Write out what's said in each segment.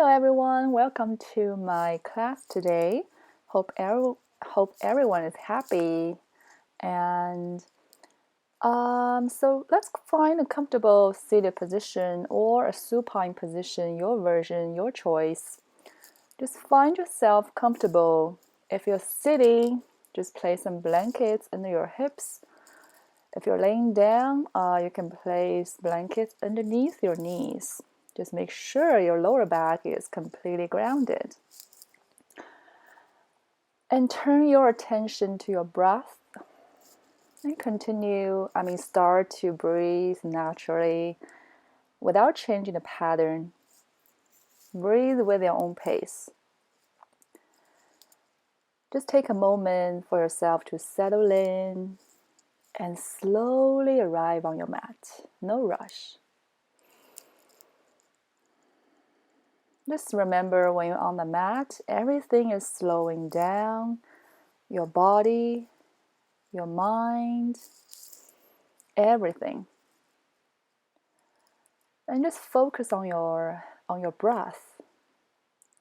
Hello everyone, welcome to my class today. Hope everyone is happy. And so let's find a comfortable seated position or a supine position, your version, your choice. Just find yourself comfortable. If you're sitting, just place some blankets under your hips. If you're laying down, you can place blankets underneath your knees. Just make sure your lower back is completely grounded. And turn your attention to your breath. And start to breathe naturally without changing the pattern. Breathe with your own pace. Just take a moment for yourself to settle in and slowly arrive on your mat. No rush. Just remember when you're on the mat, everything is slowing down. Your body, your mind, everything. And just focus on your breath.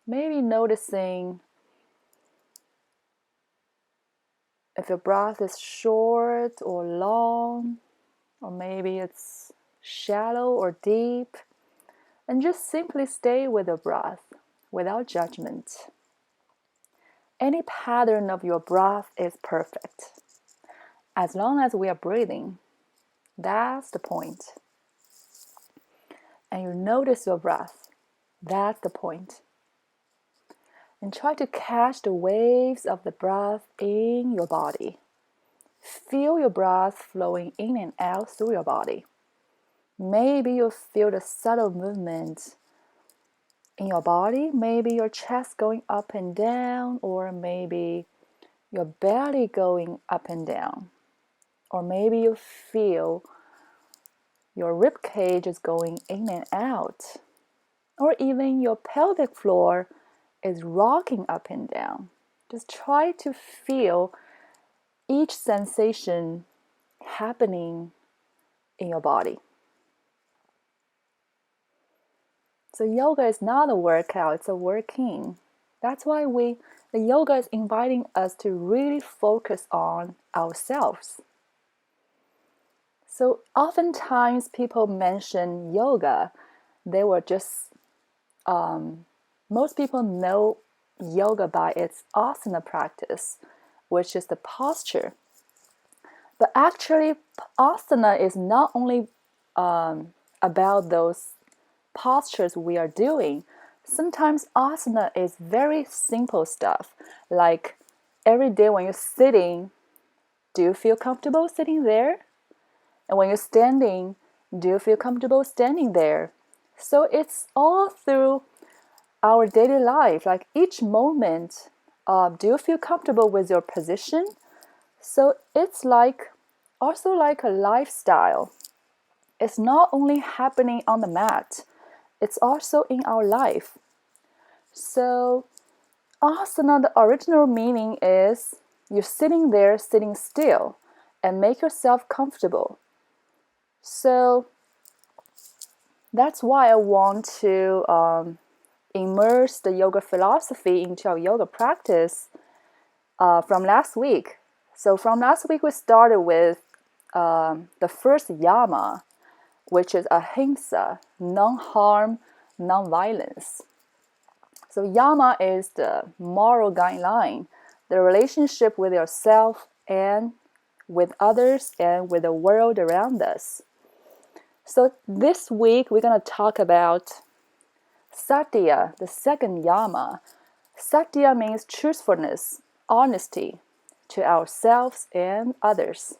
Maybe noticing if your breath is short or long, or maybe it's shallow or deep. And just simply stay with your breath without judgment. Any pattern of your breath is perfect. As long as we are breathing, that's the point. And you notice your breath, that's the point. And try to catch the waves of the breath in your body. Feel your breath flowing in and out through your body. Maybe you feel the subtle movement in your body. Maybe your chest going up and down, or maybe your belly going up and down. Or maybe you feel your rib cage is going in and out. Or even your pelvic floor is rocking up and down. Just try to feel each sensation happening in your body. So yoga is not a workout, it's a working. That's why the yoga is inviting us to really focus on ourselves. So oftentimes people mention yoga, they were just, most people know yoga by its asana practice, which is the posture. But actually, asana is not only about those postures we are doing. Sometimes asana is very simple stuff, like every day when you're sitting, do you feel comfortable sitting there? And when you're standing, do you feel comfortable standing there? So it's all through our daily life, like each moment, do you feel comfortable with your position? So it's also like a lifestyle. It's not only happening on the mat, it's also in our life. So asana, the original meaning is you're sitting there, sitting still, and make yourself comfortable. So that's why I want to immerse the yoga philosophy into our yoga practice from last week. So from last week, we started with the first Yama, which is ahimsa, non-harm, non-violence. So Yama is the moral guideline, the relationship with yourself and with others and with the world around us. So this week we're going to talk about Satya, the second Yama. Satya means truthfulness, honesty to ourselves and others.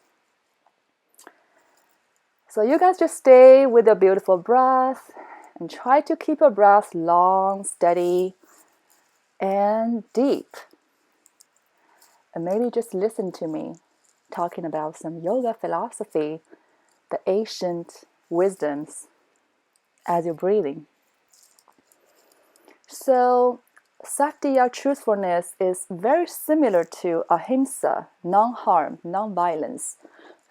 So you guys just stay with a beautiful breath and try to keep your breath long, steady, and deep. And maybe just listen to me talking about some yoga philosophy, the ancient wisdoms as you're breathing. So Satya, truthfulness, is very similar to ahimsa, non-harm, non-violence.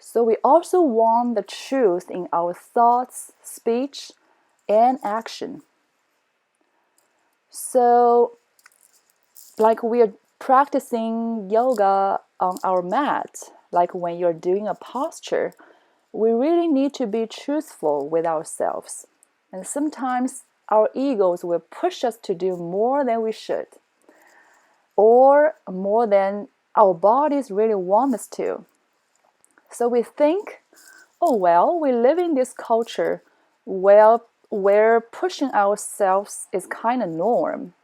So we also want the truth in our thoughts, speech, and action. So, like we are practicing yoga on our mat, like when you're doing a posture, we really need to be truthful with ourselves. And sometimes our egos will push us to do more than we should, or more than our bodies really want us to. So we think, oh, well, we live in this culture where pushing ourselves is kind of norm.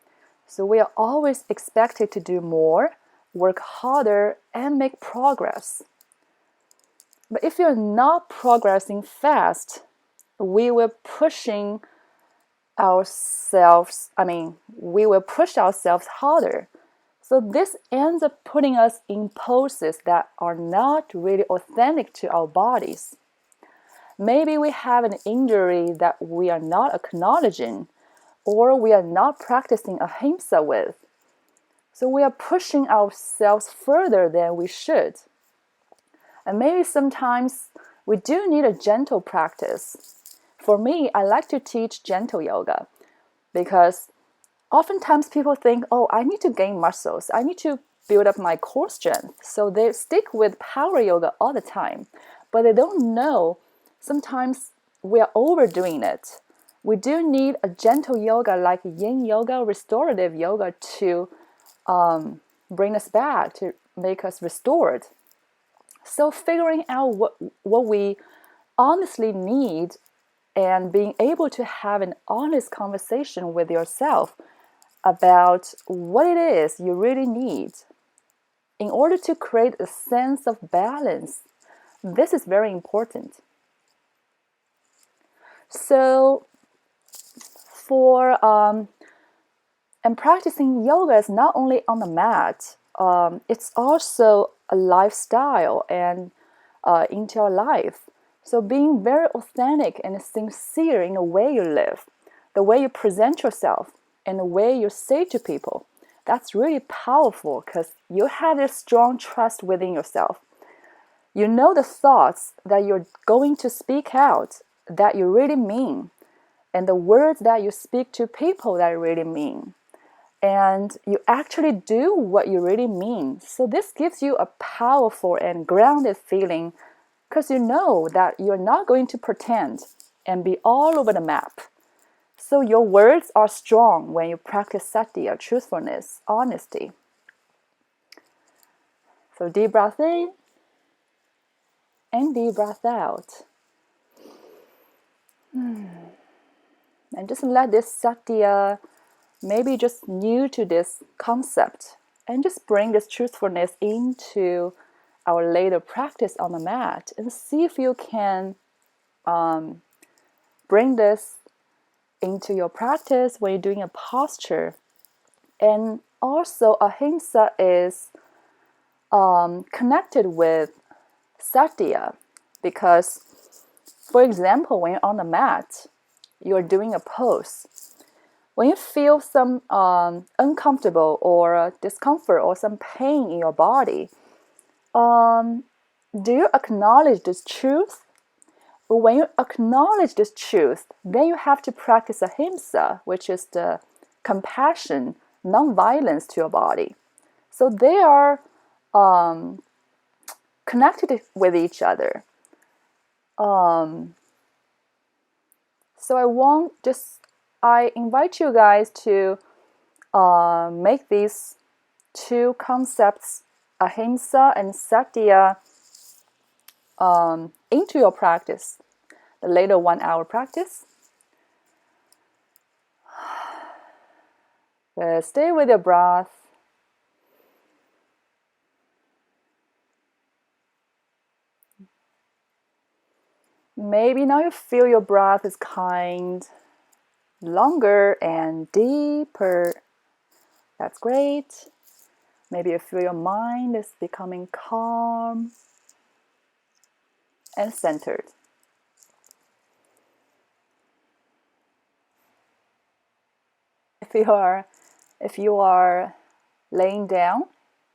So we are always expected to do more, work harder, and make progress. But if you're not progressing fast, we will push ourselves harder. So this ends up putting us in poses that are not really authentic to our bodies. Maybe we have an injury that we are not acknowledging, or we are not practicing ahimsa with. So we are pushing ourselves further than we should. And maybe sometimes we do need a gentle practice. For me, I like to teach gentle yoga because oftentimes people think, oh, I need to gain muscles. I need to build up my core strength. So they stick with power yoga all the time. But they don't know sometimes we are overdoing it. We do need a gentle yoga like yin yoga, restorative yoga to bring us back, to make us restored. So figuring out what we honestly need and being able to have an honest conversation with yourself about what it is you really need in order to create a sense of balance. This is very important. So for and practicing yoga is not only on the mat, it's also a lifestyle and into your life. So being very authentic and sincere in the way you live, the way you present yourself, and the way you say to people, that's really powerful because you have this strong trust within yourself. You know the thoughts that you're going to speak out that you really mean, and the words that you speak to people that you really mean. And you actually do what you really mean. So this gives you a powerful and grounded feeling because you know that you're not going to pretend and be all over the map. So your words are strong when you practice Satya, truthfulness, honesty. So deep breath in and deep breath out. And just let this Satya, maybe just new to this concept, and just bring this truthfulness into our later practice on the mat and see if you can bring this into your practice when you're doing a posture. And also ahimsa is connected with Satya because, for example, when you're on the mat, you're doing a pose. When you feel some uncomfortable or discomfort or some pain in your body, do you acknowledge this truth? When you acknowledge this truth, then you have to practice ahimsa, which is the compassion, non-violence to your body. So they are connected with each other. So I invite you guys to make these two concepts, ahimsa and satya, into your practice, the later 1 hour practice. Stay with your breath. Maybe now you feel your breath is kind, longer and deeper. That's great. Maybe you feel your mind is becoming calm and centered. If you are laying down,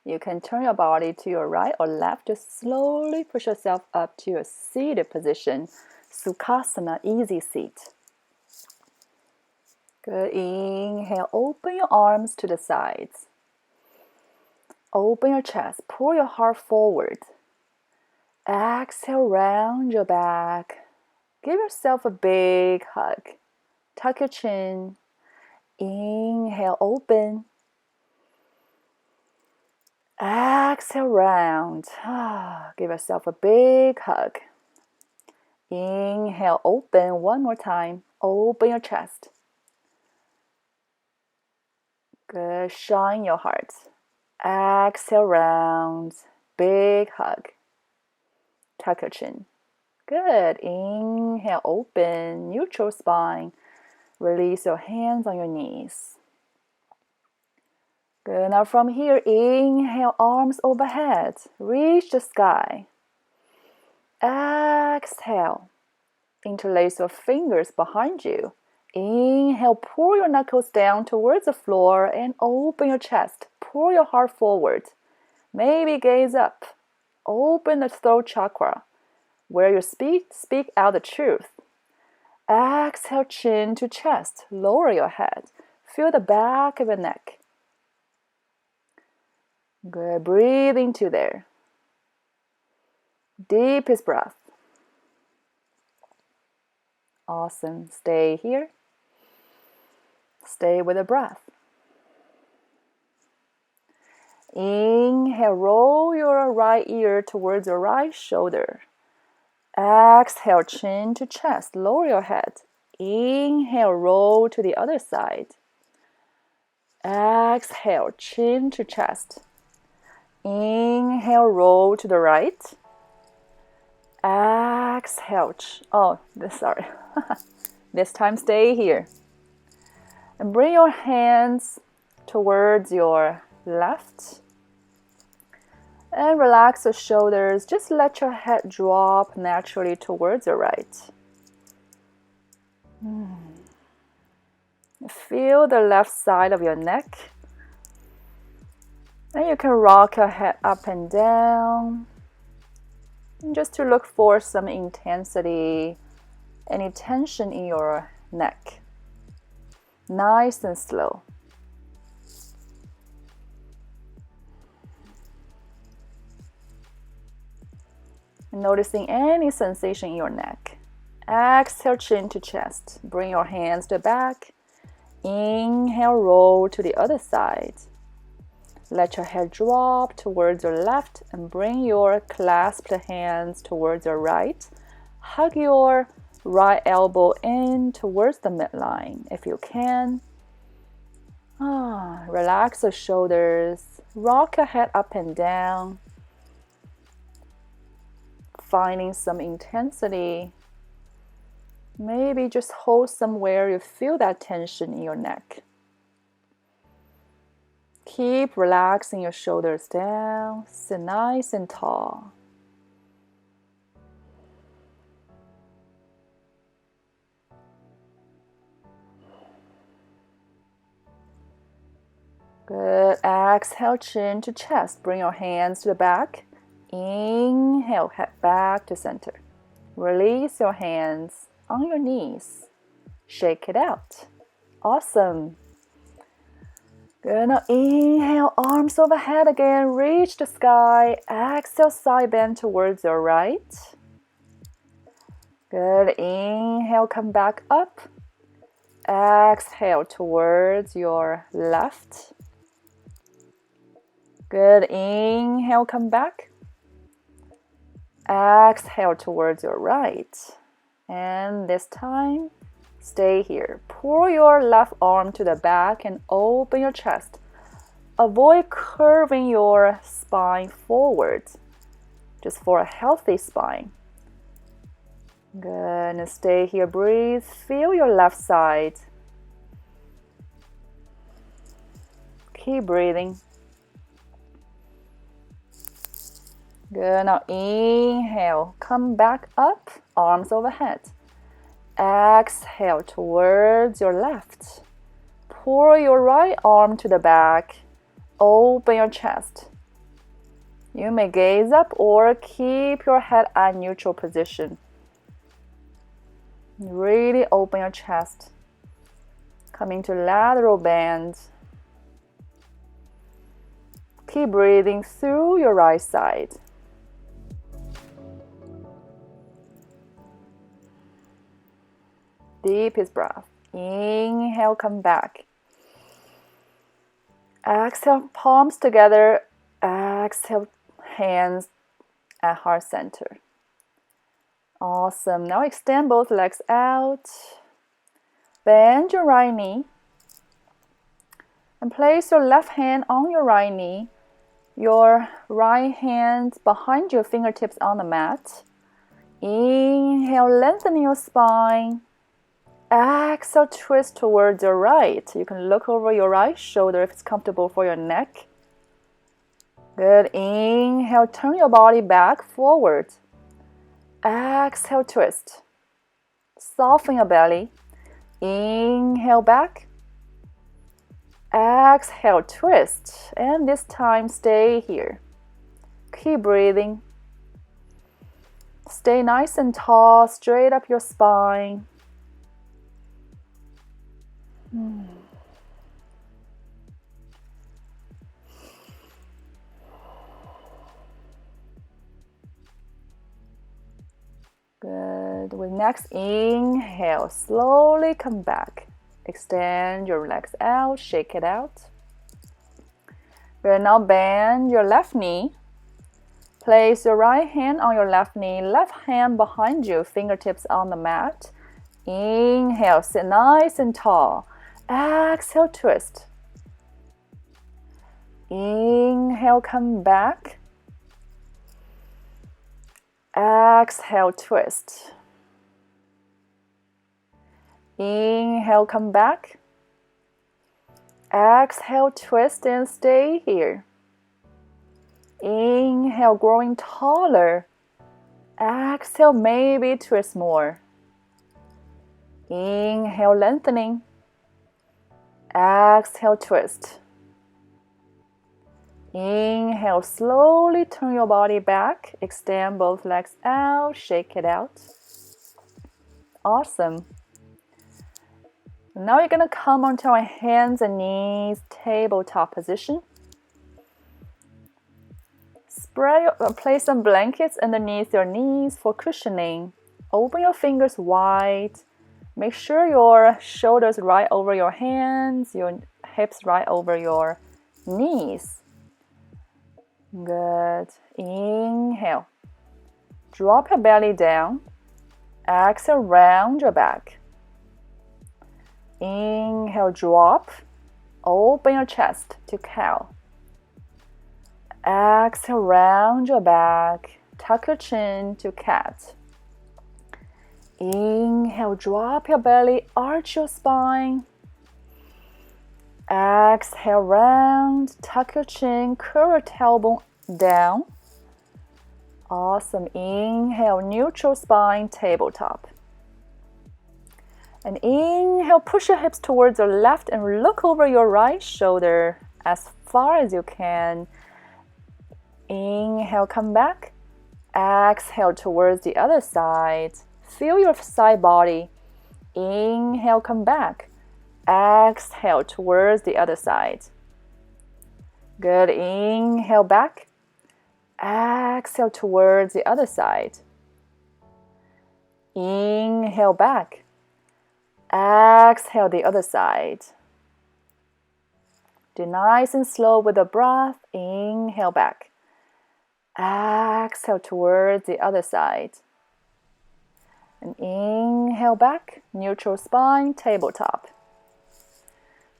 you can turn your body to your right or left. Just slowly push yourself up to a seated position, Sukhasana, easy seat. Good. Inhale, open your arms to the sides. Open your chest, pull your heart forward. Exhale, round your back. Give yourself a big hug. Tuck your chin. Inhale, open. Exhale, round. Give yourself a big hug. Inhale, open one more time. Open your chest. Good. Shine your heart. Exhale, round. Big hug. Tuck your chin. Good. Inhale, open. Neutral spine. Release your hands on your knees. Good. Now from here, inhale, arms overhead. Reach the sky. Exhale. Interlace your fingers behind you. Inhale, pull your knuckles down towards the floor and open your chest. Pull your heart forward. Maybe gaze up. Open the throat chakra, where you speak out the truth. Exhale, chin to chest. Lower your head. Feel the back of your neck. Good. Breathe into there. Deepest breath. Awesome. Stay here. Stay with the breath. Inhale, roll your right ear towards your right shoulder. Exhale, chin to chest. Lower your head. Inhale, roll to the other side. Exhale, chin to chest. Inhale, roll to the right. Exhale. Sorry. This time stay here. And bring your hands towards your left. And relax the shoulders. Just let your head drop naturally towards your right. Feel the left side of your neck. And you can rock your head up and down. And just to look for some intensity, any tension in your neck. Nice and slow. Noticing any sensation in your neck. Exhale, chin to chest. Bring your hands to the back. Inhale, roll to the other side. Let your head drop towards your left and bring your clasped hands towards your right. Hug your right elbow in towards the midline if you can. Relax the shoulders. Rock your head up and down. Finding some intensity. Maybe just hold somewhere you feel that tension in your neck. Keep relaxing your shoulders down. Sit nice and tall. Good. Exhale, chin to chest. Bring your hands to the back. Inhale, head back to center. Release your hands on your knees. Shake it out. Awesome. Good. Now inhale, arms overhead again. Reach the sky. Exhale, side bend towards your right. Good. Inhale, come back up. Exhale towards your left. Good. Inhale, come back. Exhale towards your right. And this time, stay here. Pull your left arm to the back and open your chest. Avoid curving your spine forward, just for a healthy spine. Good. And stay here. Breathe. Feel your left side. Keep breathing. Good. Now inhale. Come back up. Arms overhead. Exhale towards your left. Pull your right arm to the back. Open your chest. You may gaze up or keep your head at neutral position. Really open your chest. Coming to lateral bend. Keep breathing through your right side. Deepest breath. Inhale, come back. Exhale, palms together. Exhale, hands at heart center. Awesome. Now extend both legs out. Bend your right knee. And place your left hand on your right knee. Your right hand behind your fingertips on the mat. Inhale, lengthen your spine. Exhale, twist towards your right. You can look over your right shoulder if it's comfortable for your neck. Good. Inhale, turn your body back forward. Exhale, twist. Soften your belly. Inhale, back. Exhale, twist. And this time, stay here. Keep breathing. Stay nice and tall, straight up your spine. Good. With next inhale, slowly come back. Extend your legs out, shake it out. Good. Now bend your left knee. Place your right hand on your left knee, left hand behind you, fingertips on the mat. Inhale, sit nice and tall. Exhale, twist. Inhale, come back. Exhale, twist. Inhale, come back. Exhale, twist and stay here. Inhale, growing taller. Exhale, maybe twist more. Inhale, lengthening. Exhale, twist. Inhale, slowly turn your body back. Extend both legs out, shake it out. Awesome. Now you're going to come onto our hands and knees, tabletop position. Place some blankets underneath your knees for cushioning. Open your fingers wide. Make sure your shoulders right over your hands, your hips right over your knees. Good. Inhale. Drop your belly down. Exhale, round your back. Inhale, drop. Open your chest to cow. Exhale, round your back. Tuck your chin to cat. Inhale, drop your belly, arch your spine. Exhale, round, tuck your chin, curl your tailbone down. Awesome. Inhale, neutral spine, tabletop. And inhale, push your hips towards your left and look over your right shoulder as far as you can. Inhale, come back. Exhale towards the other side. Feel your side body. Inhale, come back. Exhale towards the other side. Good. Inhale back. Exhale towards the other side. Inhale back. Exhale the other side. Do nice and slow with the breath. Inhale back. Exhale towards the other side. And inhale back, neutral spine, tabletop.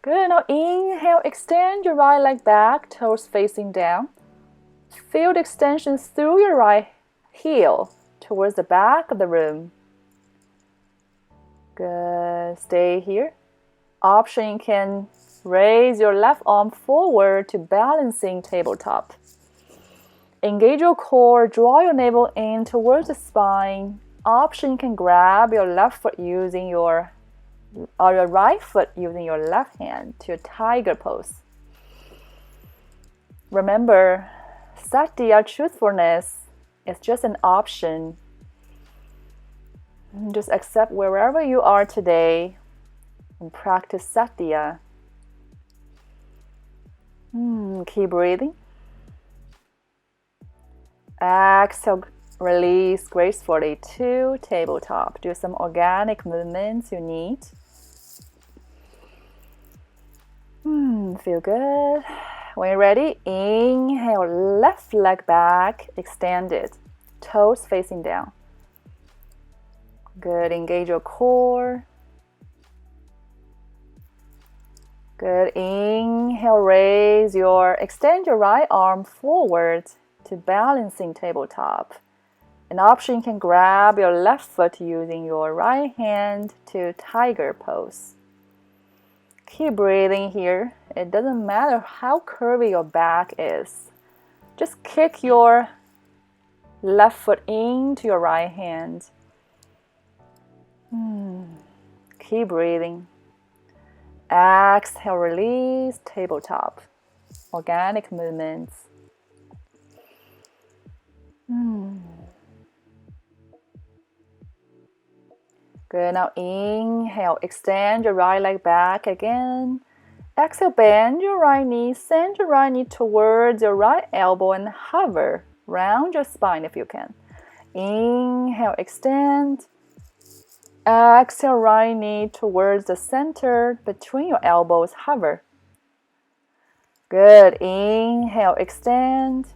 Good. Now inhale, extend your right leg back, toes facing down. Feel the extension through your right heel towards the back of the room. Good. Stay here. Option, you can raise your left arm forward to balancing tabletop. Engage your core, draw your navel in towards the spine. Option, you can grab your left foot using your right foot using your left hand to a tiger pose. Remember, Satya, truthfulness, is just an option. Just accept wherever you are today. and practice Satya. Keep breathing. Exhale, release gracefully to tabletop. Do some organic movements you need. Feel good. When you're ready, inhale, left leg back, extended, toes facing down. Good, engage your core. Good, inhale, extend your right arm forward to balancing tabletop. An option, you can grab your left foot using your right hand to tiger pose. Keep breathing here. It doesn't matter how curvy your back is. Just kick your left foot into your right hand. Keep breathing. Exhale, release, tabletop. Organic movements. Good, now inhale, extend your right leg back again. Exhale, bend your right knee, send your right knee towards your right elbow and hover. Round your spine if you can. Inhale, extend. Exhale, right knee towards the center between your elbows, hover. Good, inhale, extend.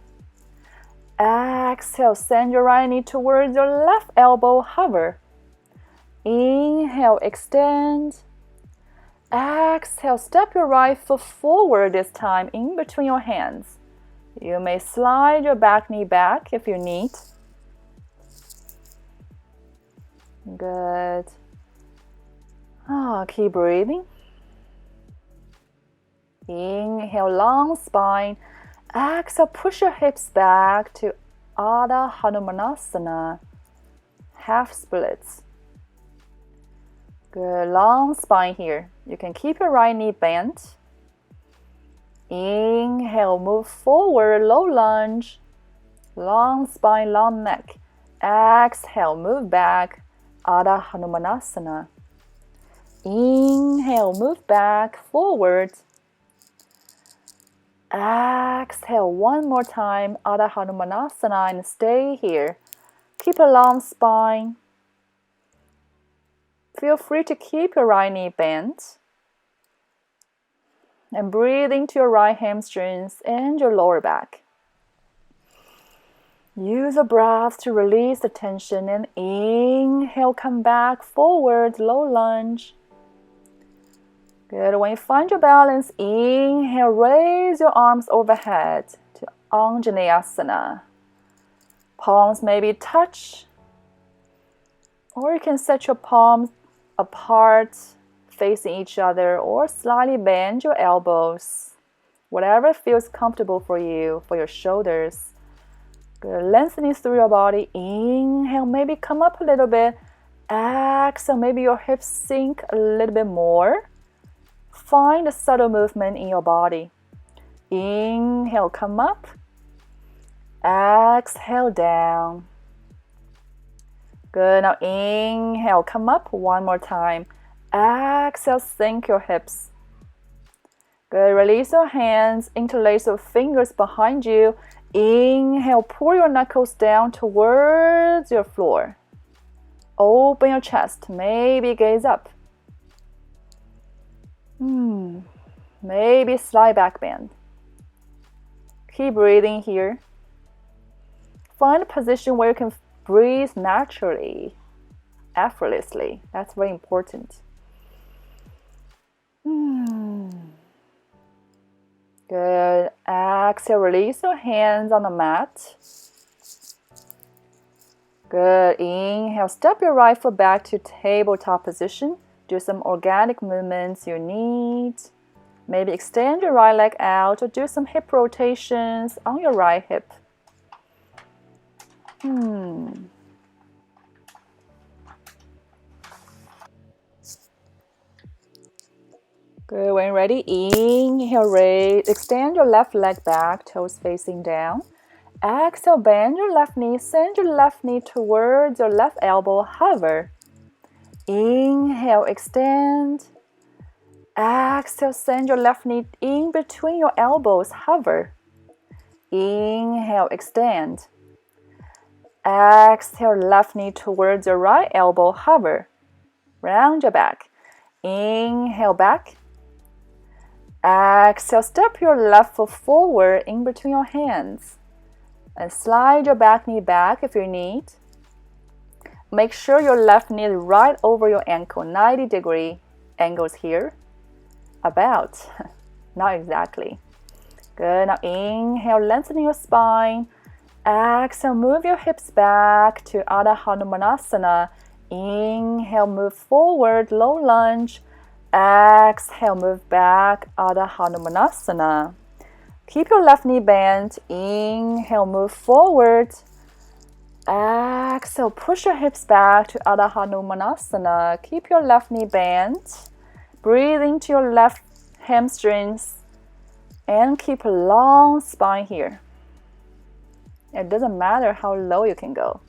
Exhale, send your right knee towards your left elbow, hover. Inhale, extend. Exhale, step your right foot forward this time in between your hands. You may slide your back knee back if you need. Good. Keep breathing. Inhale, long spine. Exhale, push your hips back to Adha Hanumanasana, half splits. Good, long spine here. You can keep your right knee bent. Inhale, move forward, low lunge. Long spine, long neck. Exhale, move back, Adha Hanumanasana. Inhale, move back, forward. Exhale, one more time, Adha Hanumanasana, and stay here. Keep a long spine. Feel free to keep your right knee bent. And breathe into your right hamstrings and your lower back. Use the breath to release the tension and inhale, come back, forward, low lunge. Good. When you find your balance, inhale, raise your arms overhead to Anjaneyasana. Palms maybe touch, or you can set your palms apart, facing each other, or slightly bend your elbows. Whatever feels comfortable for you, for your shoulders. Good. Lengthening through your body. Inhale, maybe come up a little bit. Exhale, maybe your hips sink a little bit more. Find a subtle movement in your body. Inhale, come up. Exhale, down. Good. Now inhale, come up one more time. Exhale, sink your hips. Good. Release your hands, interlace your fingers behind you. Inhale, pull your knuckles down towards your floor. Open your chest, maybe gaze up. Maybe slight back bend. Keep breathing here. Find a position where you can breathe naturally, effortlessly. That's very important. Good. Exhale, release your hands on the mat. Good. Inhale, step your right foot back to tabletop position. Do some organic movements you need. Maybe extend your right leg out or do some hip rotations on your right hip. Good. When ready, inhale, raise. Extend your left leg back, toes facing down. Exhale, bend your left knee. Send your left knee towards your left elbow. Hover. Inhale, extend. Exhale, send your left knee in between your elbows, hover. Inhale, extend. Exhale, left knee towards your right elbow, hover. Round your back. Inhale, back. Exhale, step your left foot forward in between your hands. And slide your back knee back if you need. Make sure your left knee is right over your ankle, 90-degree angles here. About, not exactly. Good, now inhale, lengthening your spine. Exhale, move your hips back to Adho Hanumanasana. Inhale, move forward, low lunge. Exhale, move back, Adho Hanumanasana. Keep your left knee bent. Inhale, move forward. Exhale, push your hips back to Adho Hanumanasana. Keep your left knee bent. Breathe into your left hamstrings. And keep a long spine here. It doesn't matter how low you can go.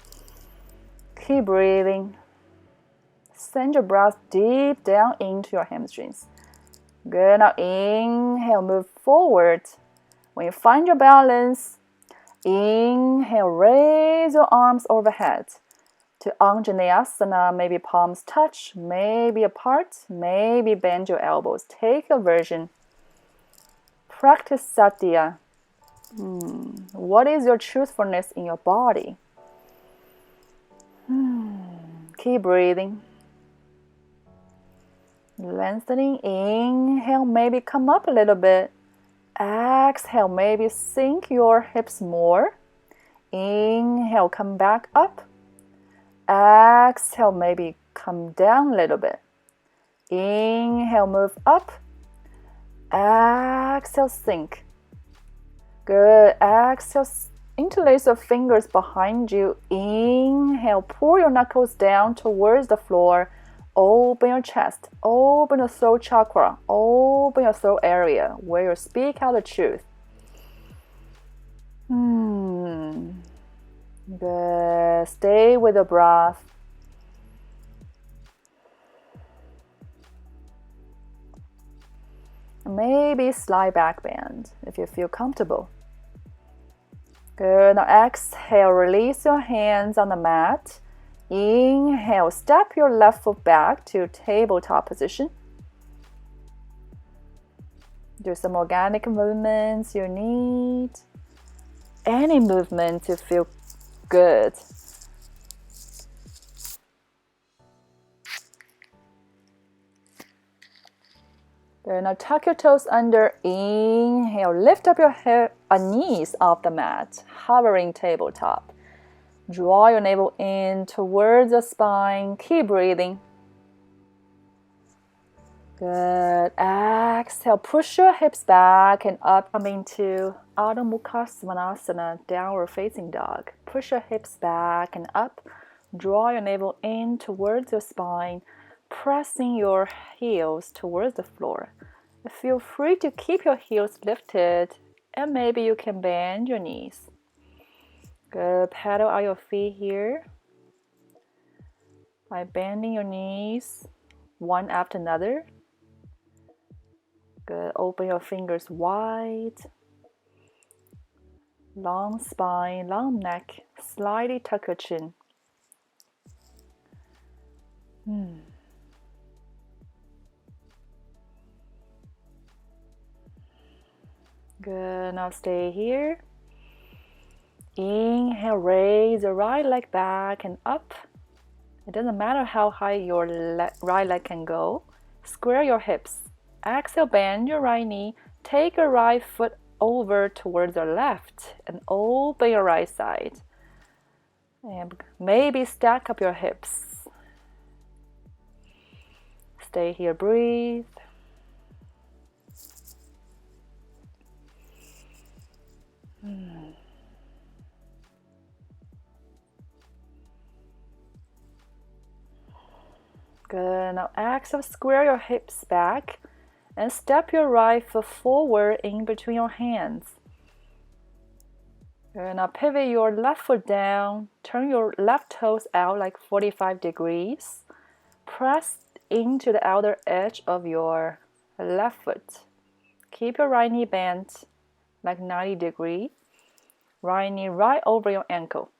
Keep breathing. Send your breath deep down into your hamstrings. Good. Now inhale, move forward. When you find your balance, inhale, raise your arms overhead to Anjaneyasana. Maybe palms touch, maybe apart, maybe bend your elbows. Take a version. Practice Satya. What is your truthfulness in your body? Keep breathing. Lengthening. Inhale, maybe come up a little bit. Exhale, maybe sink your hips more. Inhale, come back up. Exhale, maybe come down a little bit. Inhale, move up. Exhale, sink. Good. Exhale, interlace your fingers behind you. Inhale, pull your knuckles down towards the floor. Open your chest. Open the throat chakra. Open your throat area where you speak out the truth. Good. Stay with the breath. Maybe slight back bend if you feel comfortable. Good. Now exhale, release your hands on the mat. Inhale, step your left foot back to tabletop position. Do some organic movements you need. Any movement to feel good. Good. Now tuck your toes under. Inhale, lift up your knees off the mat, hovering tabletop. Draw your navel in towards the spine. Keep breathing. Good. Exhale, push your hips back and up. Coming to Adho Mukha Svanasana, downward facing dog. Push your hips back and up. Draw your navel in towards your spine, pressing your heels towards the floor. Feel free to keep your heels lifted, and maybe you can bend your knees. Good. Pedal out your feet here by bending your knees one after another. Good. Open your fingers wide. Long spine, long neck. Slightly tuck your chin. Good. Now stay here. Inhale, raise your right leg back and up. It doesn't matter how high your right leg can go. Square your hips. Exhale, bend your right knee. Take your right foot over towards your left and open your right side. And maybe stack up your hips. Stay here, breathe. Good. Now exhale, square your hips back and step your right foot forward in between your hands. Good. Now pivot your left foot down. Turn your left toes out like 45 degrees. Press into the outer edge of your left foot. Keep your right knee bent like 90 degrees. Right knee right over your ankle.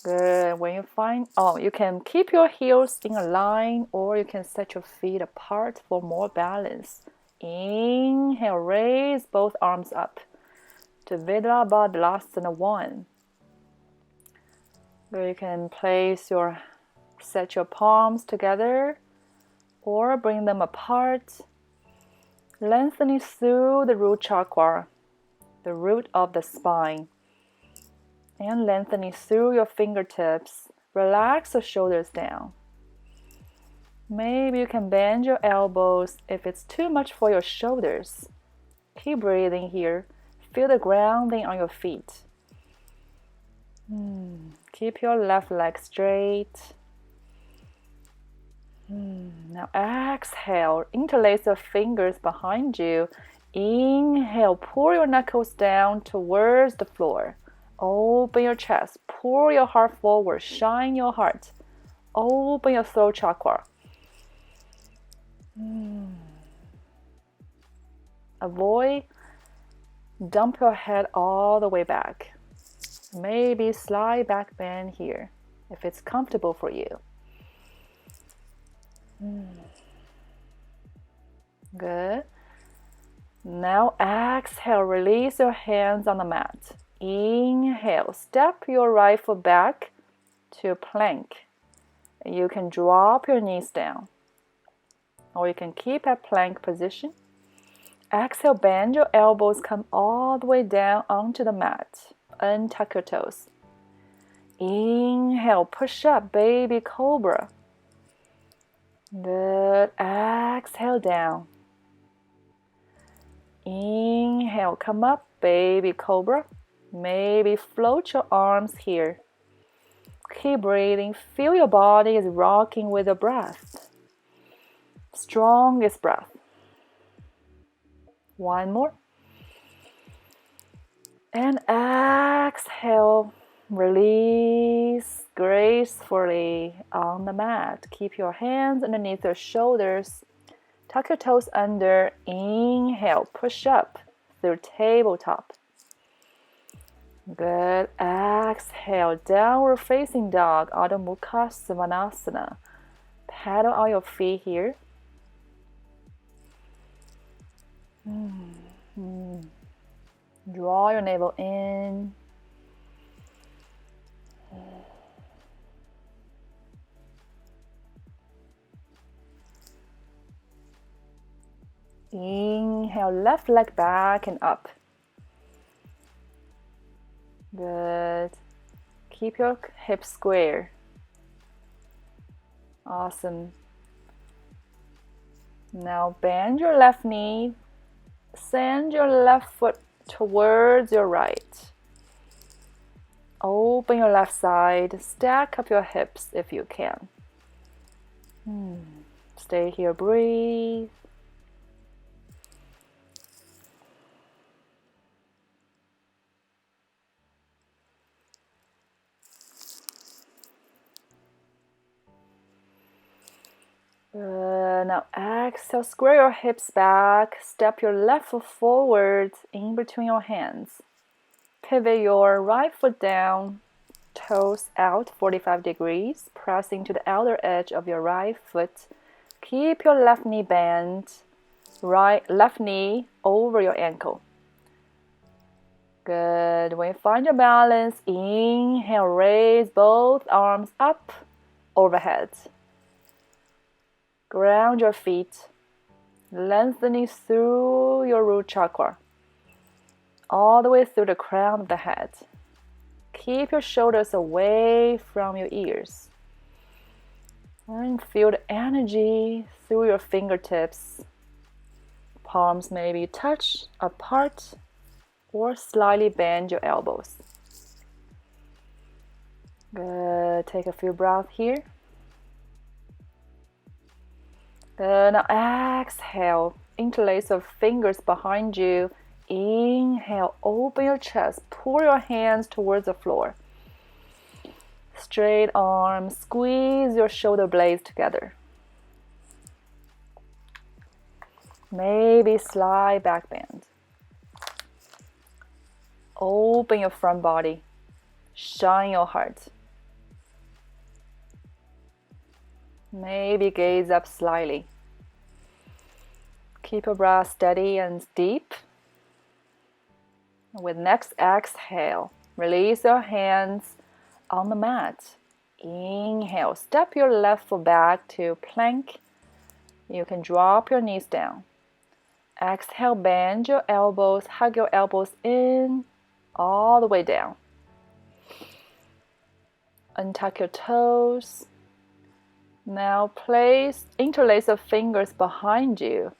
Good. When you find, you can keep your heels in a line or you can set your feet apart for more balance. Inhale, raise both arms up to Virabhadrasana 1. Where you can set your palms together or bring them apart, lengthening through the root chakra, the root of the spine, and lengthening through your fingertips. Relax the shoulders down. Maybe you can bend your elbows if it's too much for your shoulders. Keep breathing here. Feel the grounding on your feet. Keep your left leg straight. Now exhale. Interlace your fingers behind you. Inhale. Pull your knuckles down towards the floor. Open your chest. Pull your heart forward. Shine your heart. Open your throat chakra. Avoid dump your head all the way back. Maybe slide back bend here if it's comfortable for you. Good. Now exhale, release your hands on the mat. Inhale, step your right foot back to plank. You can drop your knees down or you can keep at plank position. Exhale, bend your elbows, come all the way down onto the mat. Untuck your toes. Inhale, push up, baby cobra. Good. Exhale down. Inhale, come up, baby cobra. Maybe float your arms here. Keep breathing. Feel your body is rocking with your breath. Strongest breath. One more. And exhale. Release gracefully on the mat. Keep your hands underneath your shoulders. Tuck your toes under. Inhale. Push up through tabletop. Good. Exhale. Downward facing dog. Adho Mukha Svanasana. Paddle on your feet here. Draw your navel in. Inhale, left leg back and up. Good. Keep your hips square. Awesome. Now bend your left knee. Send your left foot towards your right. Open your left side. Stack up your hips if you can. Stay here, breathe. Now exhale, square your hips back, step your left foot forward in between your hands. Pivot your right foot down, toes out 45 degrees, pressing to the outer edge of your right foot. Keep your left knee bent, left knee over your ankle. Good. When you find your balance, inhale, raise both arms up overhead. Ground your feet, lengthening through your root chakra, all the way through the crown of the head. Keep your shoulders away from your ears. And feel the energy through your fingertips. Palms maybe touch apart or slightly bend your elbows. Good. Take a few breaths here. Now exhale, interlace your fingers behind you. Inhale, open your chest, pull your hands towards the floor. Straight arms, squeeze your shoulder blades together. Maybe slight back bend. Open your front body. Shine your heart. Maybe gaze up slightly. Keep your breath steady and deep. With next exhale, release your hands on the mat. Inhale, step your left foot back to plank. You can drop your knees down. Exhale, bend your elbows, hug your elbows in, all the way down. Untuck your toes. Now interlace your fingers behind you.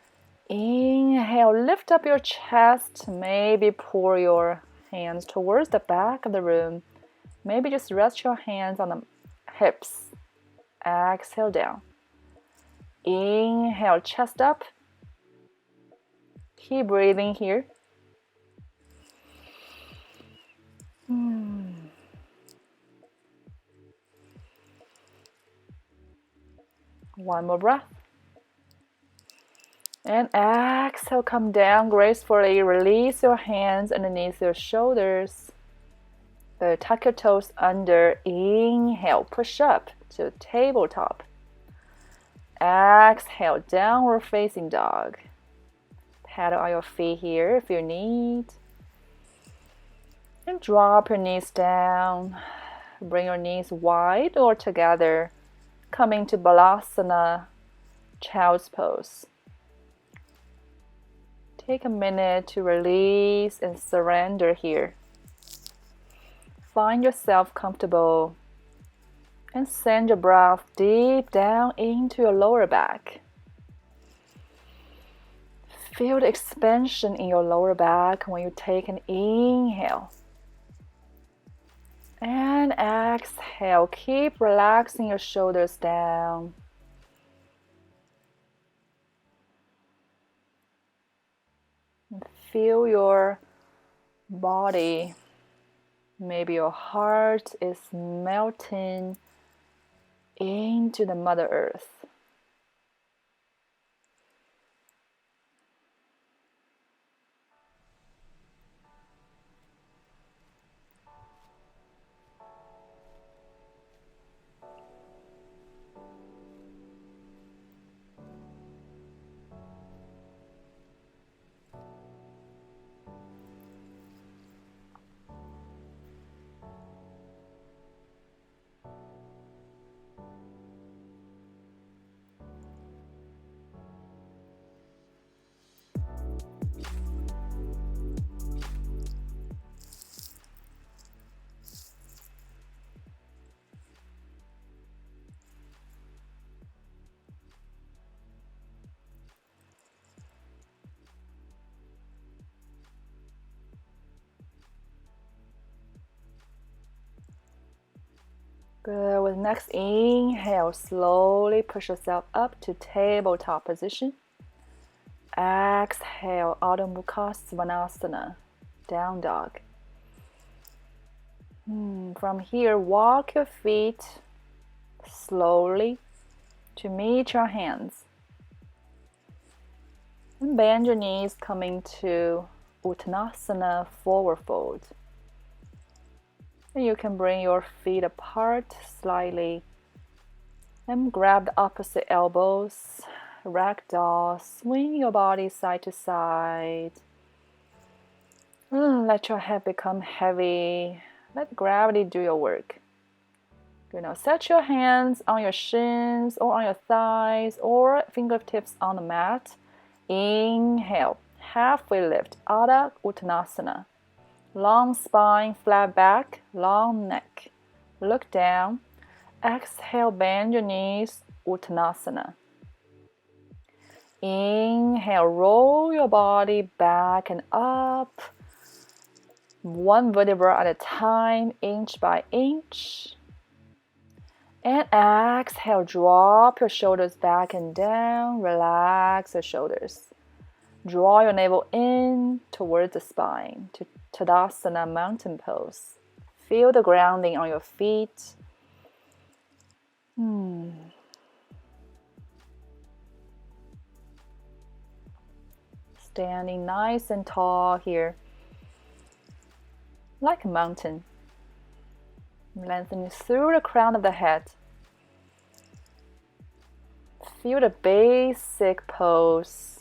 Inhale, lift up your chest. Maybe pull your hands towards the back of the room. Maybe just rest your hands on the hips. Exhale down. Inhale, chest up. Keep breathing here. One more breath. And exhale, come down gracefully. Release your hands underneath your shoulders. Tuck your toes under. Inhale, push up to tabletop. Exhale, downward facing dog. Paddle on your feet here if you need. And drop your knees down. Bring your knees wide or together. Coming to Balasana, child's pose. Take a minute to release and surrender here. Find yourself comfortable and send your breath deep down into your lower back. Feel the expansion in your lower back when you take an inhale. And exhale. Keep relaxing your shoulders down. And feel your body. Maybe your heart is melting into the Mother Earth. Good. With next inhale, slowly push yourself up to tabletop position. Exhale, Adho Mukha Svanasana, down dog. From here, walk your feet slowly to meet your hands. And bend your knees, coming to Uttanasana, forward fold. And you can bring your feet apart slightly and grab the opposite elbows. Ragdoll, swing your body side to side. Let your head become heavy. Let gravity do your work. Set your hands on your shins or on your thighs or fingertips on the mat. Inhale, halfway lift, Adho Uttanasana. Long spine, flat back, long neck. Look down. Exhale, bend your knees, Uttanasana. Inhale, roll your body back and up. One vertebra at a time, inch by inch. And exhale, drop your shoulders back and down. Relax your shoulders. Draw your navel in towards the spine to Tadasana, mountain pose. Feel the grounding on your feet. Standing nice and tall here, like a mountain. Lengthening through the crown of the head. Feel the basic pose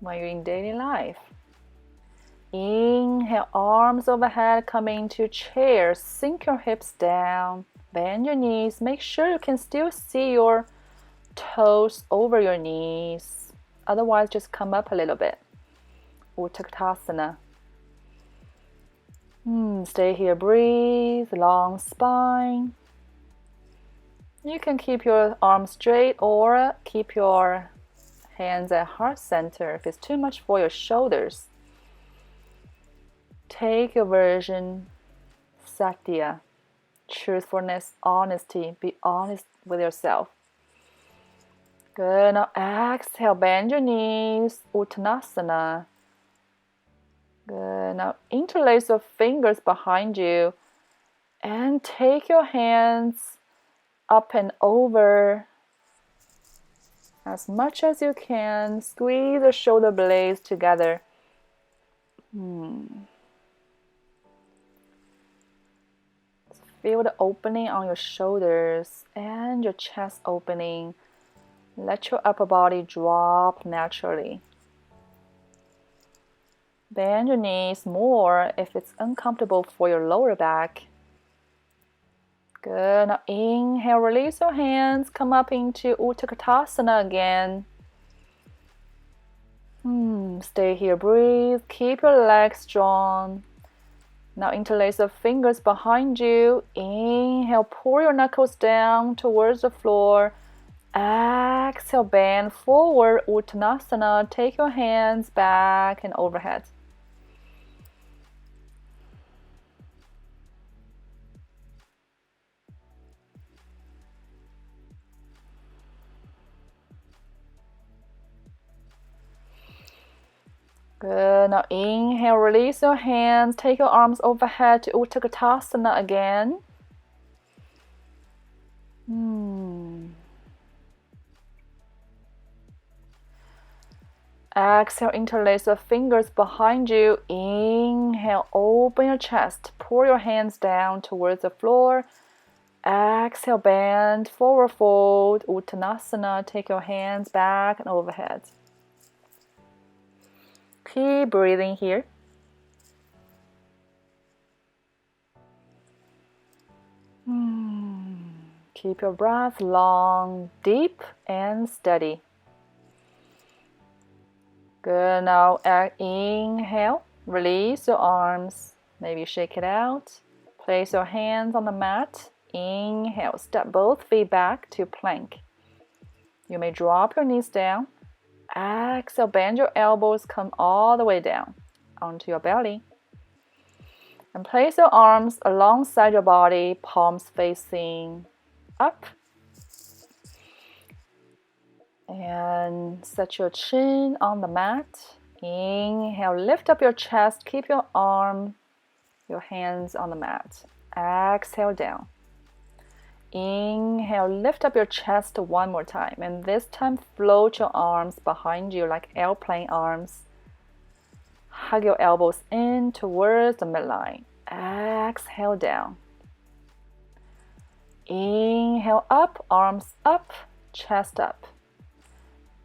when you're in daily life. Inhale, arms overhead, come into chair. Sink your hips down. Bend your knees. Make sure you can still see your toes over your knees. Otherwise, just come up a little bit. Utkatasana. Stay here, breathe, long spine. You can keep your arms straight or keep your hands at heart center if it's too much for your shoulders. Take your version, Satya, truthfulness, honesty. Be honest with yourself. Good. Now exhale, bend your knees, Uttanasana. Good. Now interlace your fingers behind you and take your hands up and over as much as you can. Squeeze the shoulder blades together. Feel the opening on your shoulders and your chest opening. Let your upper body drop naturally. Bend your knees more if it's uncomfortable for your lower back. Good. Now inhale, release your hands. Come up into Utkatasana again. Stay here, breathe. Keep your legs strong. Now interlace the fingers behind you. Inhale, pour your knuckles down towards the floor. Exhale, bend forward, Uttanasana. Take your hands back and overhead. Good. Now inhale, release your hands. Take your arms overhead to Utkatasana again. Exhale, interlace your fingers behind you. Inhale, open your chest. Pour your hands down towards the floor. Exhale, bend, forward fold, Uttanasana. Take your hands back and overhead. Keep breathing here. Keep your breath long, deep, and steady. Good. Now inhale, release your arms. Maybe shake it out. Place your hands on the mat. Inhale, step both feet back to plank. You may drop your knees down. Exhale, bend your elbows, come all the way down onto your belly. And place your arms alongside your body, palms facing up. And set your chin on the mat. Inhale, lift up your chest, keep your hands on the mat. Exhale down. Inhale, lift up your chest one more time. And this time, float your arms behind you like airplane arms. Hug your elbows in towards the midline. Exhale down. Inhale up, arms up, chest up.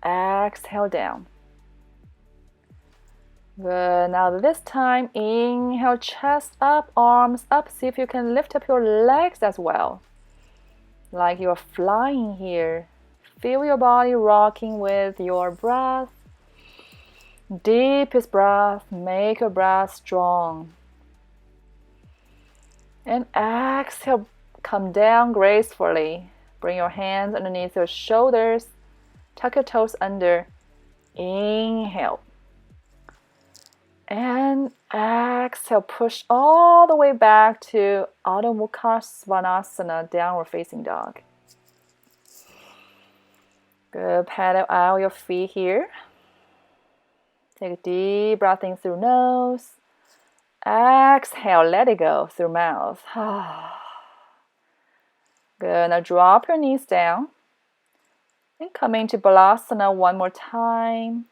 Exhale down. Good. Now this time, inhale, chest up, arms up. See if you can lift up your legs as well. Like you're flying here. Feel your body rocking with your breath. Deepest breath. Make your breath strong. And exhale, come down gracefully. Bring your hands underneath your shoulders. Tuck your toes under. Inhale. And exhale, push all the way back to Adho Mukha Svanasana, downward facing dog. Good. Pedal out your feet here. Take a deep breath in through nose. Exhale, let it go through mouth. Good. Now drop your knees down. And come into Balasana one more time.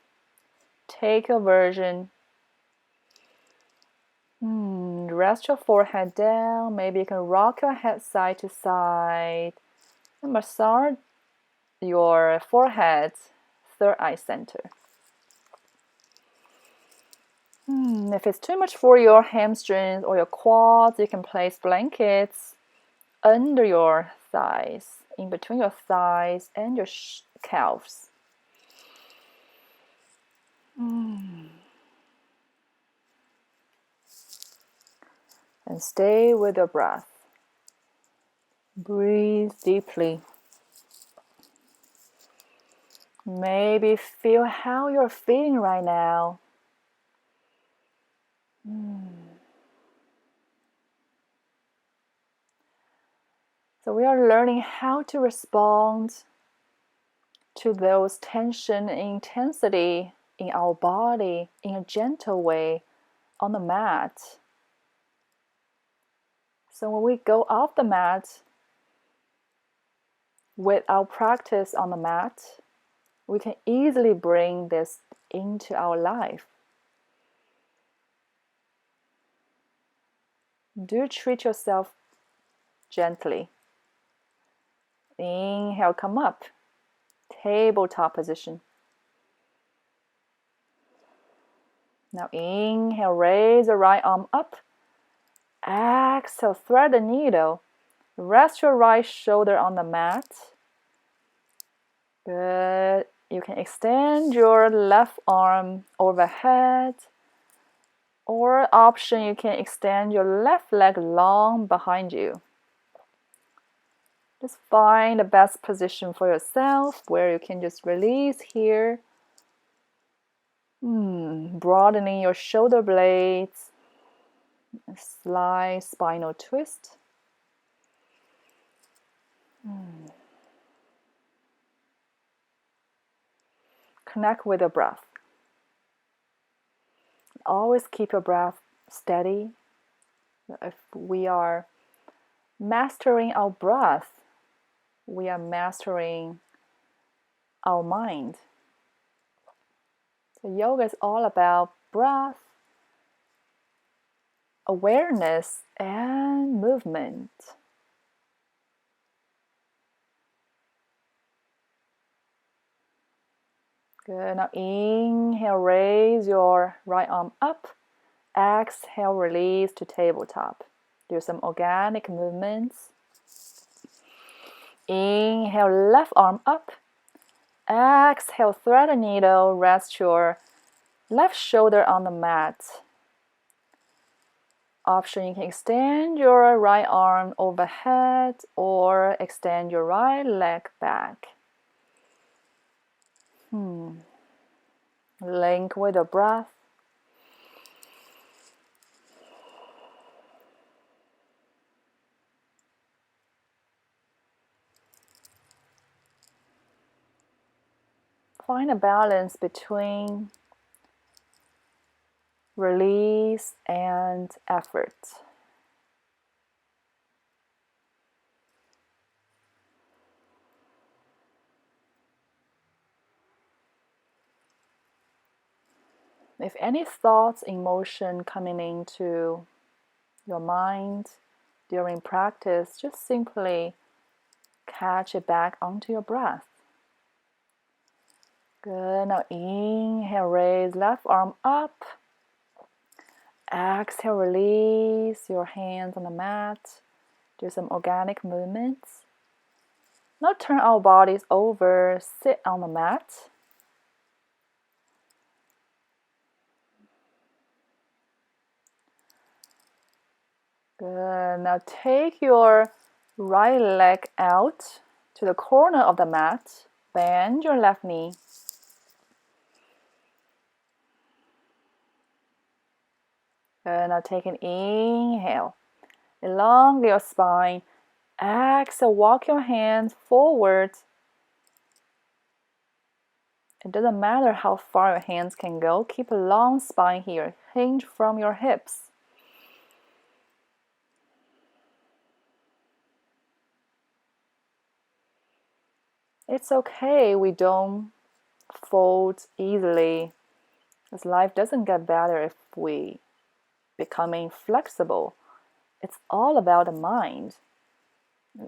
Take your version. Rest your forehead down. Maybe you can rock your head side to side and massage your forehead, third eye center. If it's too much for your hamstrings or your quads, you can place blankets under your thighs, in between your thighs and your calves. And stay with your breath. Breathe deeply. Maybe feel how you're feeling right now. So we are learning how to respond to those tension and intensity in our body in a gentle way on the mat. So when we go off the mat with our practice on the mat, we can easily bring this into our life. Do treat yourself gently. Inhale, come up. Tabletop position. Now inhale, raise the right arm up. Exhale, thread the needle. Rest your right shoulder on the mat. Good. You can extend your left arm overhead. Or option, you can extend your left leg long behind you. Just find the best position for yourself where you can just release here. Broadening your shoulder blades. A slight spinal twist. Connect with your breath. Always keep your breath steady. If we are mastering our breath, we are mastering our mind. So yoga is all about breath, awareness, and movement. Good. Now inhale, raise your right arm up. Exhale, release to tabletop. Do some organic movements. Inhale, left arm up. Exhale, thread a needle. Rest your left shoulder on the mat. Option, you can extend your right arm overhead or extend your right leg back. Link with your breath. Find a balance between release and effort. If any thoughts, emotion coming into your mind during practice, just simply catch it back onto your breath. Good. Now inhale, raise left arm up. Exhale, release your hands on the mat. Do some organic movements. Now turn our bodies over, sit on the mat. Good. Now take your right leg out to the corner of the mat. Bend your left knee. Good. Now take an inhale. Elongate your spine. Exhale, walk your hands forward. It doesn't matter how far your hands can go. Keep a long spine here. Hinge from your hips. It's okay we don't fold easily, because life doesn't get better if we becoming flexible. It's all about the mind.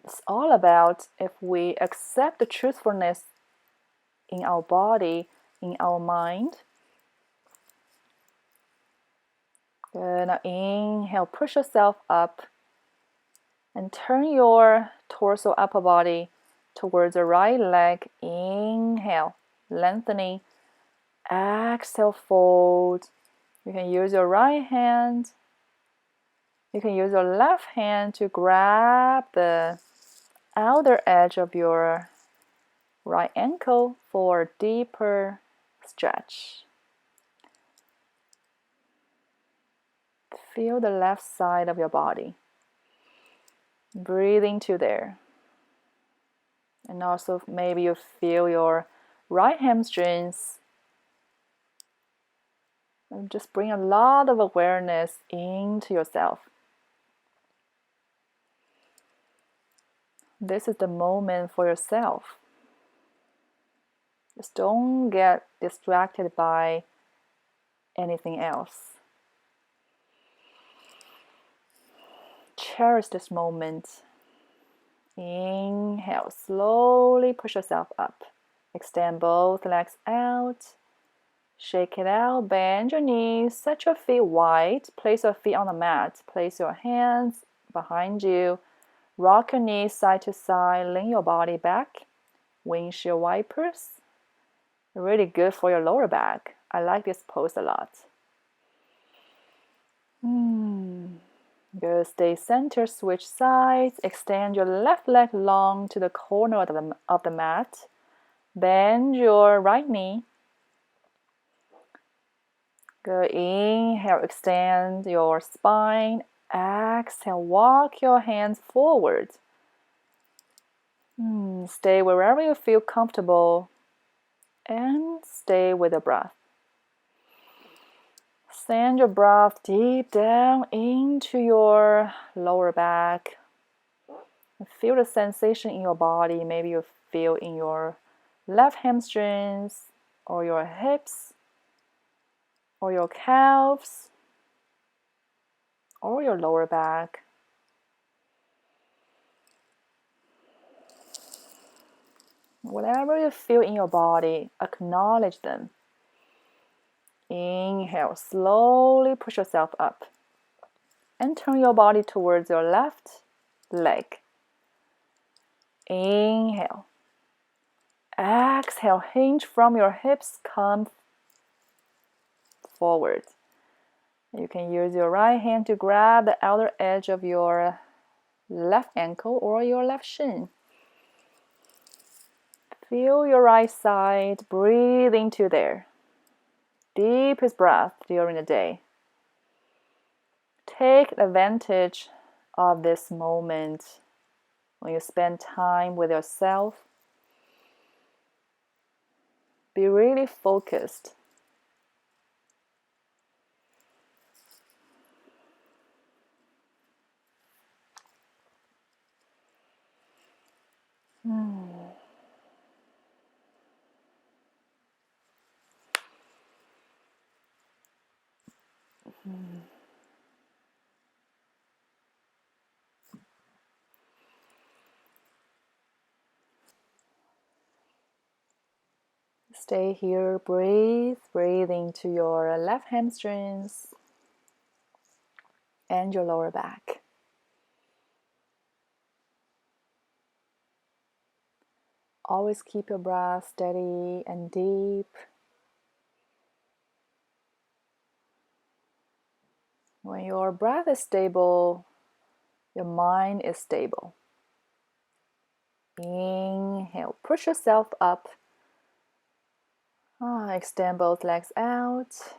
It's all about if we accept the truthfulness in our body, in our mind. Good. Now inhale, push yourself up and turn your torso upper body towards the right leg. Inhale, lengthening. Exhale, fold. You can use your right hand. You can use your left hand to grab the outer edge of your right ankle for a deeper stretch. Feel the left side of your body. Breathe into there. And also maybe you feel your right hamstrings. And just bring a lot of awareness into yourself. This is the moment for yourself. Just don't get distracted by anything else. Cherish this moment. Inhale, slowly push yourself up. Extend both legs out. Shake it out, bend your knees, set your feet wide, place your feet on the mat, place your hands behind you, rock your knees side to side, lean your body back, windshield wipers. Really good for your lower back. I like this pose a lot. Good, stay center, switch sides, extend your left leg long to the corner of the mat, bend your right knee. Good. Inhale, extend your spine. Exhale, walk your hands forward. Stay wherever you feel comfortable and stay with the breath. Send your breath deep down into your lower back. Feel the sensation in your body. Maybe you feel in your left hamstrings or your hips or your calves or your lower back. Whatever you feel in your body, acknowledge them. Inhale, slowly push yourself up and turn your body towards your left leg. Inhale. Exhale, hinge from your hips, come forward. You can use your right hand to grab the outer edge of your left ankle or your left shin. Feel your right side, breathe into there. Deepest breath during the day. Take advantage of this moment when you spend time with yourself. Be really focused. Stay here, breathe into your left hamstrings and your lower back. Always keep your breath steady and deep. When your breath is stable, your mind is stable. Inhale, push yourself up. Extend both legs out.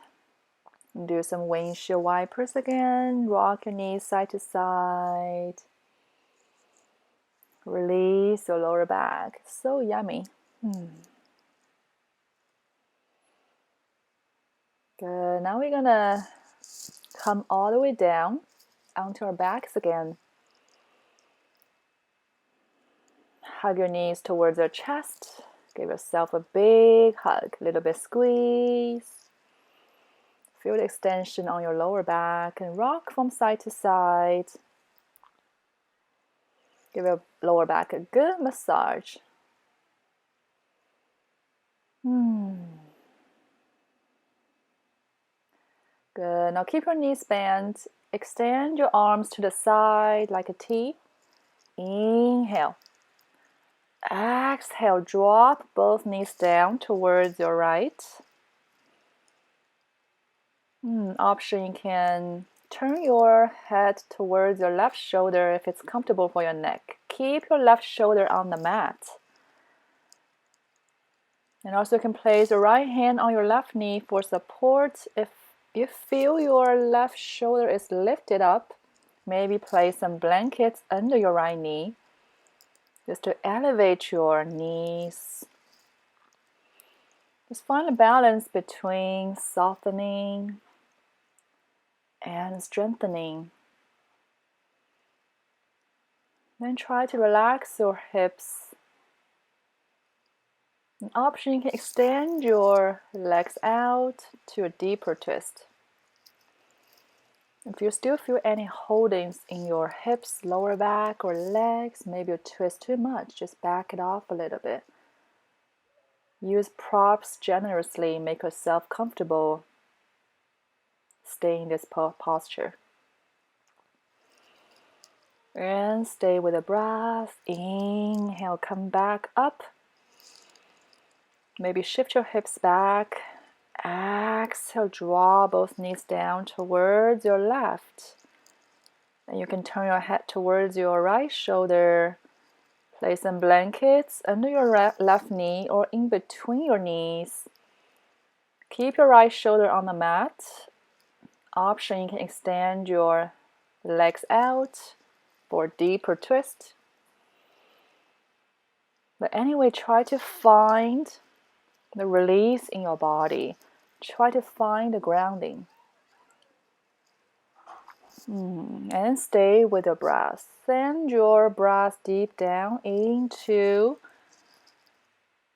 Do some windshield wipers again. Rock your knees side to side. Release your lower back. So yummy. Good. Now we're gonna come all the way down onto our backs again. Hug your knees towards your chest. Give yourself a big hug, a little bit squeeze. Feel the extension on your lower back and rock from side to side. Give your lower back a good massage. Good. Now keep your knees bent. Extend your arms to the side like a T. Inhale. Exhale. Drop both knees down towards your right. Option, you can turn your head towards your left shoulder if it's comfortable for your neck. Keep your left shoulder on the mat. And also you can place your right hand on your left knee for support. If you feel your left shoulder is lifted up, maybe place some blankets under your right knee just to elevate your knees. Just find a balance between softening and strengthening. Then try to relax your hips. An option, you can extend your legs out to a deeper twist. If you still feel any holdings in your hips, lower back, or legs, maybe you twist too much, just back it off a little bit. Use props generously, make yourself comfortable. Stay in this posture. And stay with the breath. Inhale, come back up. Maybe shift your hips back. Exhale, draw both knees down towards your left. And you can turn your head towards your right shoulder. Place some blankets under your left knee or in between your knees. Keep your right shoulder on the mat. Option, you can extend your legs out for a deeper twist. But anyway, try to find the release in your body. Try to find the grounding. And stay with your breath. Send your breath deep down into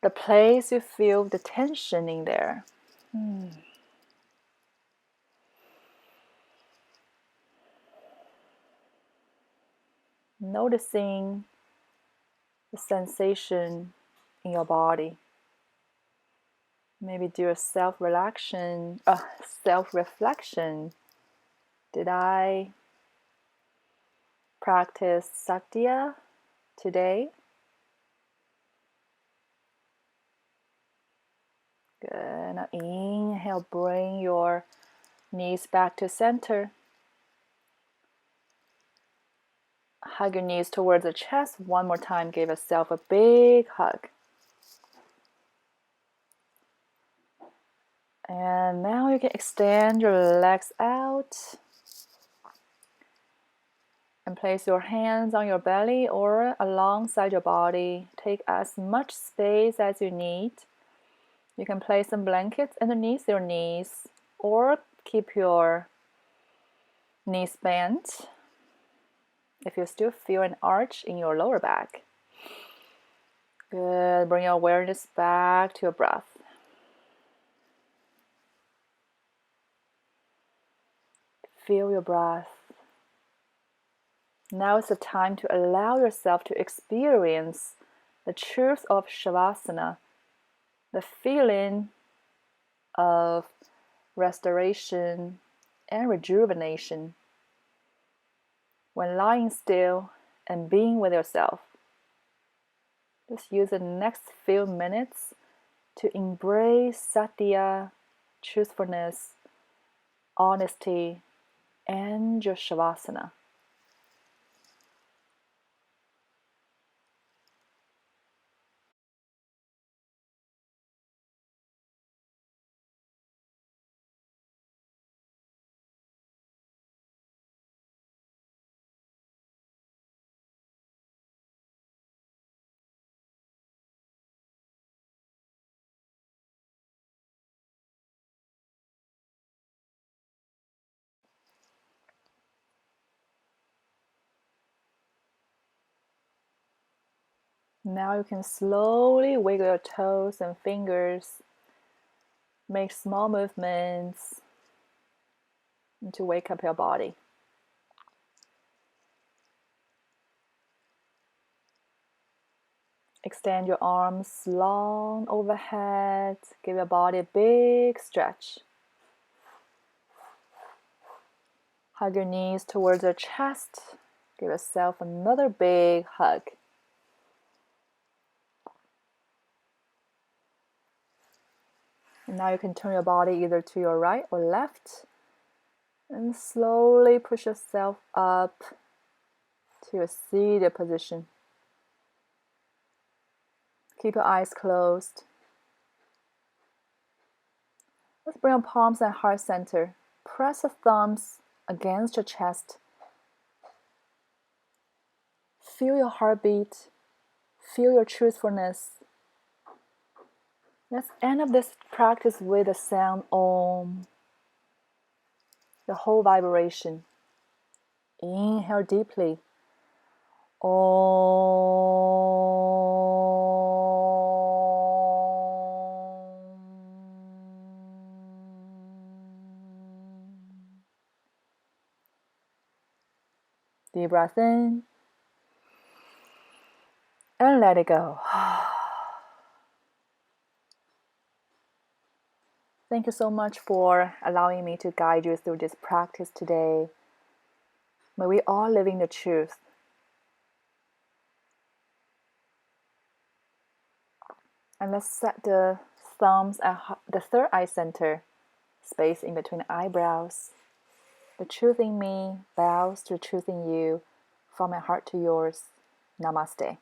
the place you feel the tension in there. Noticing the sensation in your body. Maybe do a self-reflection. Did I practice Satya today? Good. Now inhale, bring your knees back to center. Hug your knees towards the chest. One more time, give yourself a big hug. And now you can extend your legs out and place your hands on your belly or alongside your body. Take as much space as you need. You can place some blankets underneath your knees or keep your knees bent if you still feel an arch in your lower back. Good. Bring your awareness back to your breath. Feel your breath. Now is the time to allow yourself to experience the truth of Shavasana, the feeling of restoration and rejuvenation when lying still and being with yourself. Just use the next few minutes to embrace Satya, truthfulness, honesty, and your Shavasana. Now you can slowly wiggle your toes and fingers, make small movements to wake up your body. Extend your arms long overhead. Give your body a big stretch. Hug your knees towards your chest. Give yourself another big hug. And now you can turn your body either to your right or left. And slowly push yourself up to your seated position. Keep your eyes closed. Let's bring your palms and heart center. Press your thumbs against your chest. Feel your heartbeat. Feel your truthfulness. Let's end up this practice with the sound Om. The whole vibration. Inhale deeply. Om. Deep breath in. And let it go. Thank you so much for allowing me to guide you through this practice today. May we all living the truth. And let's set the thumbs at the third eye center, space in between the eyebrows. The truth in me bows to the truth in you, from my heart to yours. Namaste.